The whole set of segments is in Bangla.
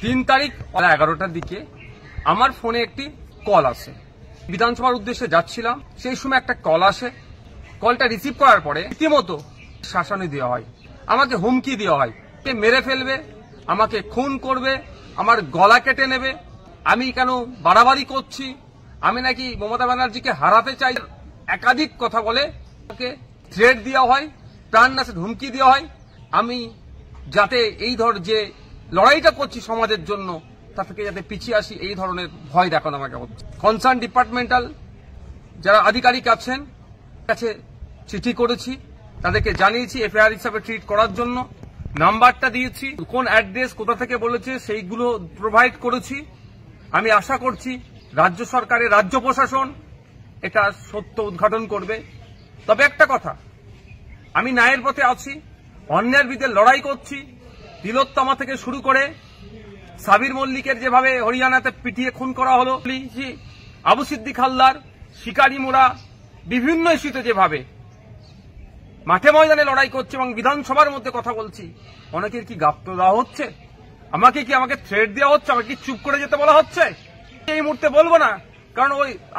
3 তারিখ 11টার দিকে আমার ফোনে একটি কল আসে। বিধানসভার উদ্দেশ্যে যাচ্ছিলাম, সেই সময় একটা কল আসে। কলটা রিসিভ করার পরে রীতিমতো শাসানি দেওয়া হয়, আমাকে হুমকি দেওয়া হয়, কে মেরে ফেলবে, আমাকে খুন করবে, আমার গলা কেটে নেবে, আমি কেন বাড়াবাড়ি করছি, আমি নাকি মমতা ব্যানার্জিকে হারাতে চাই, একাধিক কথা বলে আমাকে থ্রেট দেওয়া হয়, প্রাণনাশের হুমকি দেওয়া হয়। আমি যাতে এই যে লড়াইটা করছি সমাজের জন্য, তা থেকে যাতে পিছিয়ে আসি, এই ধরনের ভয় দেখানো আমাকে হচ্ছে। কনসার্ন ডিপার্টমেন্টাল যারা আধিকারিক আছেন কাছে চিঠি করেছি, তাদেরকে জানিয়েছি এফআইআর হিসাবে ট্রিট করার জন্য, নাম্বারটা দিয়েছি, কোন অ্যাড্রেস কোথা থেকে বলেছে সেইগুলো প্রোভাইড করেছি। আমি আশা করছি রাজ্য সরকারের রাজ্য প্রশাসন এটা সত্য উদ্ঘাটন করবে। তবে একটা কথা, আমি ন্যায়ের পথে আছি, অন্যায়ের বিরুদ্ধে লড়াই করছি। তিলোত্তমা থেকে শুরু করে সাবির মল্লিকের যেভাবে হরিয়ানাতে পিটিয়ে খুন করা হলো, আবু সিদ্দিক হালদার, শিকারি মোড়া, বিভিন্ন ইস্যুতে যেভাবে মাঠে ময়দানে লড়াই করছে এবং বিধানসভার মধ্যে কথা বলছি, অনেকের কি গাফতো দেওয়া হচ্ছে, আমাকে থ্রেট দেওয়া হচ্ছে, আমাকে কি চুপ করে যেতে বলা হচ্ছে? এই মুহূর্তে বলবো না, কারণ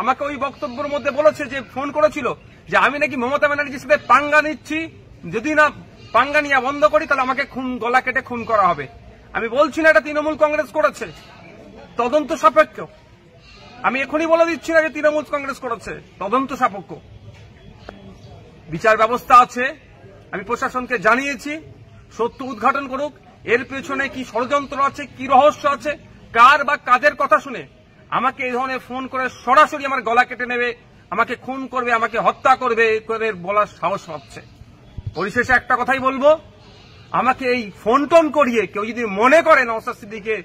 আমাকে ওই বক্তব্যের মধ্যে বলেছে, যে ফোন করেছিল যে আমি নাকি মমতা ব্যানার্জির সাথে পাঙ্গা নিচ্ছি, যদি না পাঙ্গা নিয়ে বন্ধ করি তাহলে আমাকে গলা কেটে খুন করা হবে। আমি বলছি না এটা তৃণমূল কংগ্রেস করেছে, তদন্ত সাপেক্ষ। আমি এখনই বলে দিচ্ছি না যে তৃণমূল কংগ্রেস করেছে, তদন্ত সাপেক্ষ। বিচার ব্যবস্থা আছে, আমি প্রশাসনকে জানিয়েছি, সত্য উদ্ঘাটন করুক। এর পেছনে কি ষড়যন্ত্র আছে, কি রহস্য আছে, কার বা কাদের কথা শুনে আমাকে এই ধরনের ফোন করে সরাসরি আমার গলা কেটে নেবে, আমাকে খুন করবে, আমাকে হত্যা করবে বলার সাহস পাচ্ছে। পরিশেষে একটা কথাই বলবো, আমাকে এই ফোন টোন করিয়ে কেউ যদি মনে করে নওশাদ সিদ্দিকীকে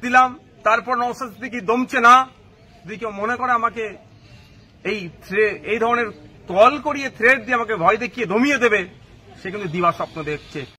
দিলাম, তারপর নওশাদ সিদ্দিকী দমছে না, যদি কেউ মনে করে আমাকে এই ধরনের কল করিয়ে থ্রেট দিয়ে আমাকে ভয় দেখিয়ে দমিয়ে দেবে, সে কিন্তু দিবা স্বপ্ন দেখছে।